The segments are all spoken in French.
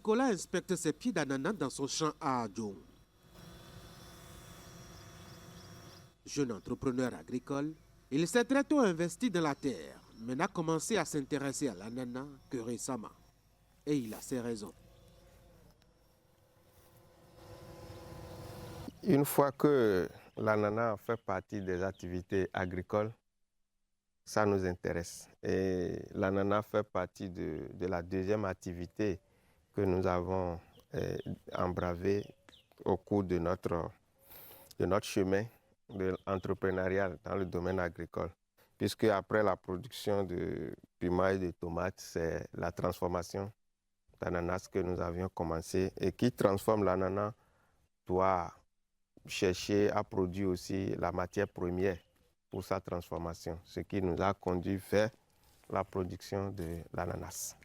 Nicolas inspecte ses pieds d'ananas dans son champ à Adjoum. Jeune entrepreneur agricole, il s'est très tôt investi dans la terre, mais n'a commencé à s'intéresser à l'ananas que récemment. Et il a ses raisons. Une fois que l'ananas fait partie des activités agricoles, ça nous intéresse. Et l'ananas fait partie de la deuxième activité que nous avons embravée au cours de notre chemin entrepreneurial dans le domaine agricole. Puisque après la production de piments et de tomates, c'est la transformation d'ananas que nous avions commencé. Et qui transforme l'ananas doit chercher à produire aussi la matière première pour sa transformation, ce qui nous a conduit vers la production de l'ananas.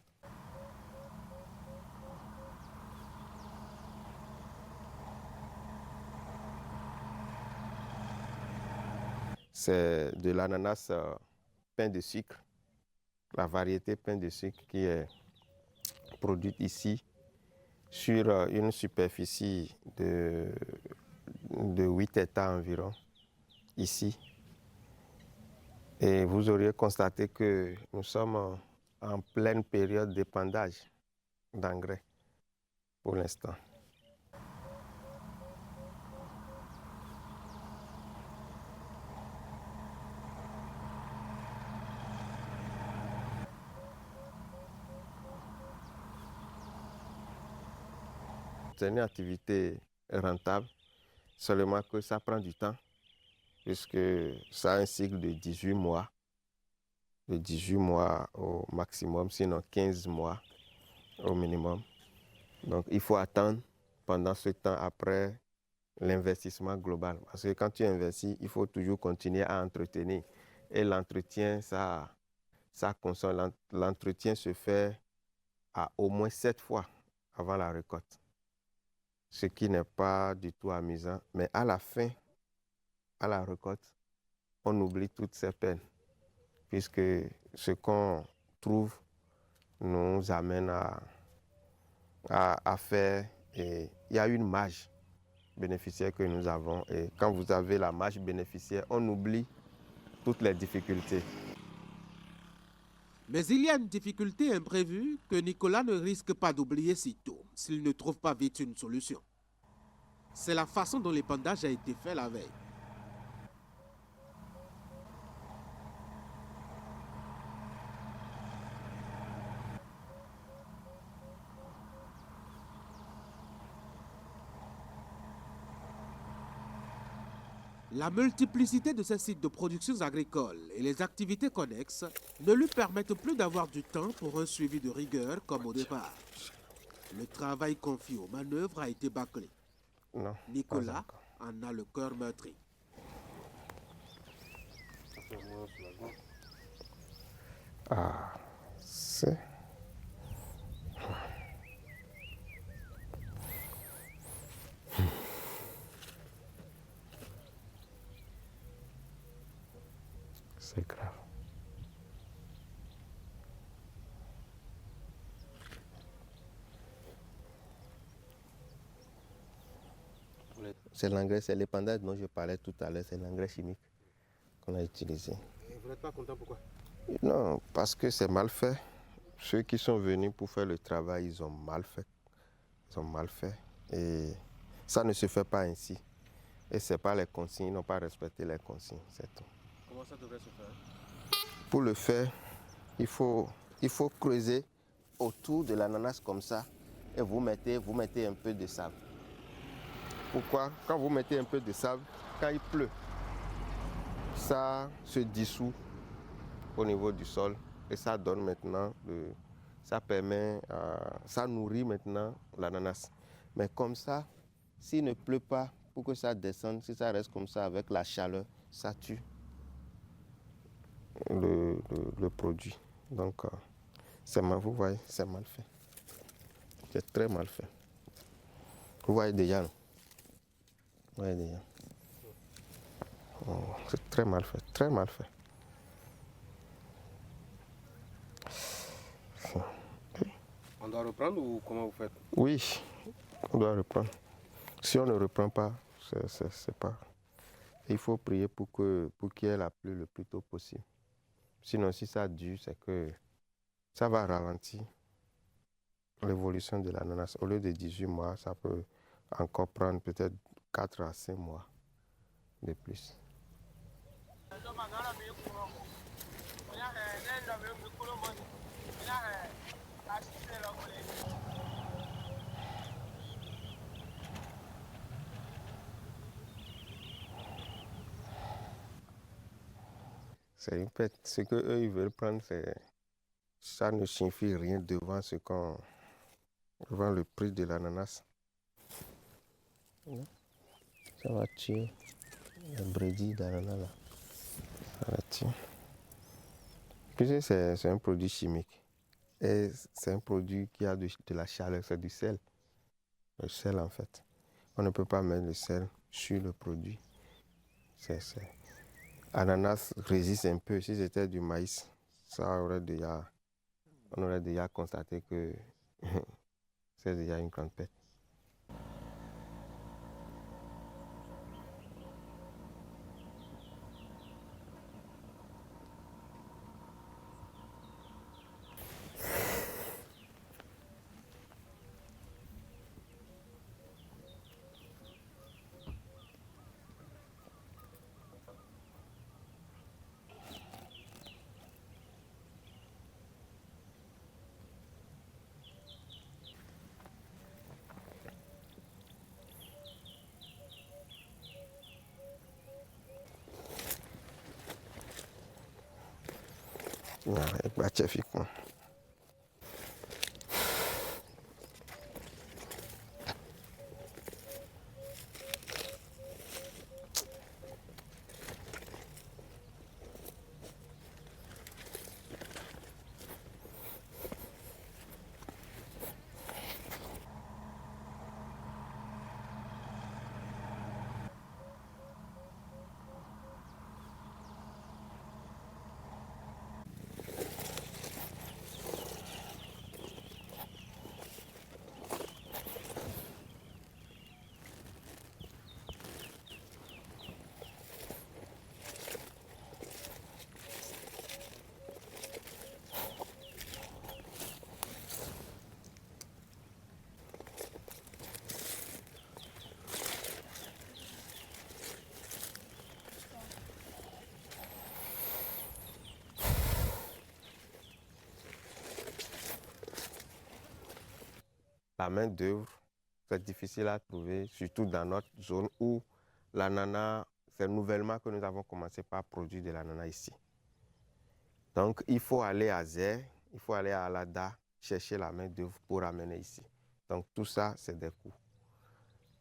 C'est de l'ananas pain de sucre, la variété pain de sucre qui est produite ici sur une superficie de 8 hectares environ, ici. Et vous auriez constaté que nous sommes en pleine période d'épandage d'engrais pour l'instant. C'est une activité rentable, seulement que ça prend du temps, puisque ça a un cycle de 18 mois, au maximum, sinon 15 mois au minimum. Donc il faut attendre pendant ce temps après l'investissement global. Parce que quand tu investis, il faut toujours continuer à entretenir. Et l'entretien, ça consomme. L'entretien se fait à au moins 7 fois avant la récolte. Ce qui n'est pas du tout amusant. Mais à la fin, à la récolte, on oublie toutes ces peines. Puisque ce qu'on trouve nous amène à faire. Et il y a une marge bénéficiaire que nous avons. Et quand vous avez la marge bénéficiaire, on oublie toutes les difficultés. Mais il y a une difficulté imprévue que Nicolas ne risque pas d'oublier si tôt, s'il ne trouve pas vite une solution. C'est la façon dont l'épandage a été fait la veille. La multiplicité de ces sites de production agricole et les activités connexes ne lui permettent plus d'avoir du temps pour un suivi de rigueur comme au départ. Le travail confié aux manœuvres a été bâclé. Non, Nicolas en a le cœur meurtri. Ah, c'est... C'est grave. C'est l'engrais, c'est l'épandage dont je parlais tout à l'heure, c'est l'engrais chimique qu'on a utilisé. Et vous n'êtes pas content, pourquoi? Non, parce que c'est mal fait. Ceux qui sont venus pour faire le travail, ils ont mal fait. Ils ont mal fait. Et ça ne se fait pas ainsi. Et ce n'est pas les consignes, ils n'ont pas respecté les consignes, c'est tout. Comment ça devrait se faire? Pour le faire, il faut creuser autour de l'ananas comme ça et vous mettez un peu de sable. Pourquoi? Quand vous mettez un peu de sable, quand il pleut, ça se dissout au niveau du sol et ça donne maintenant, ça nourrit maintenant l'ananas. Mais comme ça, s'il ne pleut pas, pour que ça descende, si ça reste comme ça avec la chaleur, ça tue le produit. Donc, vous voyez, c'est mal fait. C'est très mal fait. Vous voyez déjà, non? Vous voyez déjà. Oh, c'est très mal fait, très mal fait. On doit reprendre ou comment vous faites? Oui, on doit reprendre. Si on ne reprend pas, c'est pas. Il faut prier pour qu'il y ait la pluie le plus tôt possible. Sinon, si ça dure, c'est que ça va ralentir l'évolution de l'ananas. Au lieu de 18 mois, ça peut encore prendre peut-être 4 à 5 mois de plus. C'est une pète. Ce qu'eux, ils veulent prendre, ça ne signifie rien devant devant le prix de l'ananas. Ça va tuer le brédis d'ananas là. Ça va tuer. Puis c'est un produit chimique. Et c'est un produit qui a de la chaleur, c'est du sel. Le sel en fait. On ne peut pas mettre le sel sur le produit. Ananas résiste un peu. Si c'était du maïs, on aurait déjà constaté que c'est déjà une grande perte. La main-d'œuvre, c'est difficile à trouver, surtout dans notre zone où l'ananas, c'est nouvellement que nous avons commencé par produire de l'ananas ici. Donc, il faut aller à Zé, il faut aller à Alada, chercher la main-d'œuvre pour amener ici. Donc, tout ça, c'est des coûts.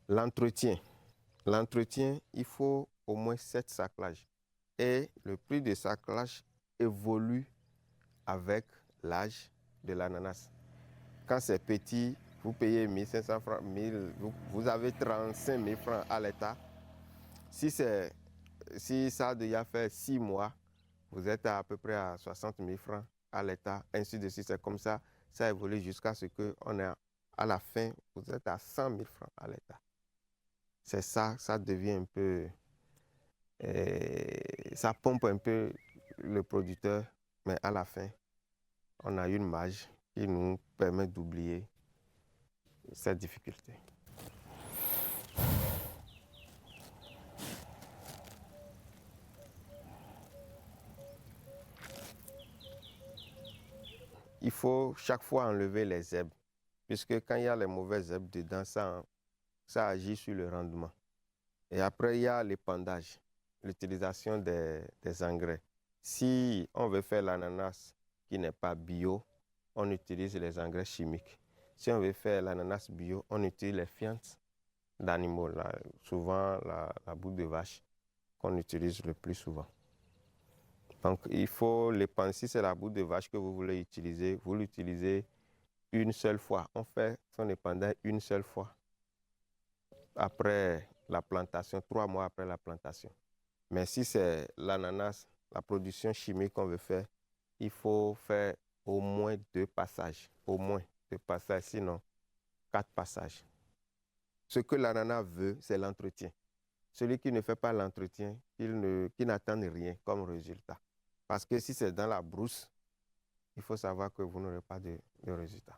L'entretien, il faut au moins 7 saclages. Et le prix de saclage évolue avec l'âge de l'ananas. Quand c'est petit, vous payez 1500 francs, vous avez 35 000 francs à l'État. Si ça a déjà fait 6 mois, vous êtes à peu près à 60 000 francs à l'État, ainsi de suite. C'est comme ça, ça évolue jusqu'à ce qu'on est à la fin, vous êtes à 100 000 francs à l'État. C'est ça, ça devient un peu... ça pompe un peu le producteur, mais à la fin, on a une marge qui nous permet d'oublier cette difficulté. Il faut chaque fois enlever les herbes, puisque quand il y a les mauvaises herbes dedans, ça agit sur le rendement. Et après, il y a l'épandage, l'utilisation des engrais. Si on veut faire l'ananas qui n'est pas bio, on utilise les engrais chimiques. Si on veut faire l'ananas bio, on utilise les fientes d'animaux, souvent la boue de vache qu'on utilise le plus souvent. Donc, il faut l'épandre. Si c'est la boue de vache que vous voulez utiliser, vous l'utilisez une seule fois. On fait son épandage une seule fois après la plantation, 3 mois après la plantation. Mais si c'est l'ananas, la production chimique qu'on veut faire, il faut faire au moins 2 passages, au moins de passages, sinon 4 passages. Ce que l'ananas veut, c'est l'entretien. Celui qui ne fait pas l'entretien, qui n'attend rien comme résultat. Parce que si c'est dans la brousse, il faut savoir que vous n'aurez pas de résultat.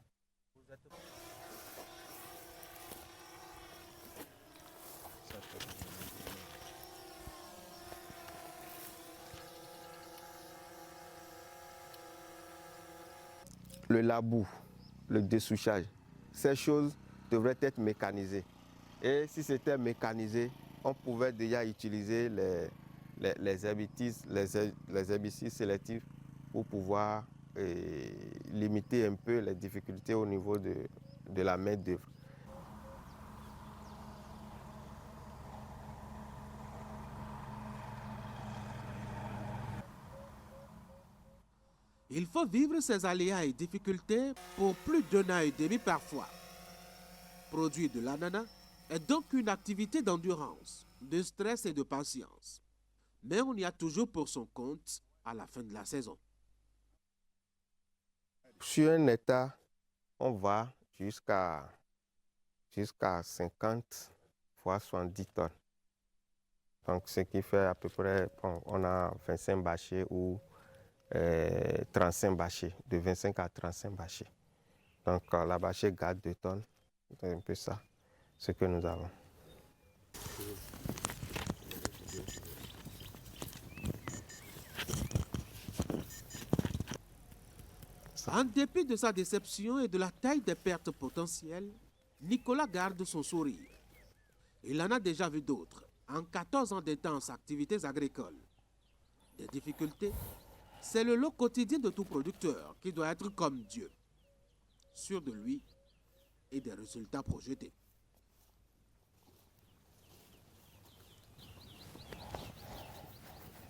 Le labour, le dessouchage, ces choses devraient être mécanisées. Et si c'était mécanisé, on pouvait déjà utiliser les herbicides sélectifs pour pouvoir limiter un peu les difficultés au niveau de la main-d'œuvre. Il faut vivre ces aléas et difficultés pour plus d'un an et demi parfois. Produire de l'ananas est donc une activité d'endurance, de stress et de patience. Mais on y a toujours pour son compte à la fin de la saison. Sur un hectare, on va jusqu'à 50 voire 70 tonnes. Donc, ce qui fait à peu près, on a 25 bâchers ou 35 bâchers, de 25 à 35 bâchers. Donc, la bâchée garde 2 tonnes. C'est un peu ça, ce que nous avons. En dépit de sa déception et de la taille des pertes potentielles, Nicolas garde son sourire. Il en a déjà vu d'autres, en 14 ans d'intenses activités agricoles. Des difficultés, c'est le lot quotidien de tout producteur qui doit être comme Dieu, sûr de lui et des résultats projetés.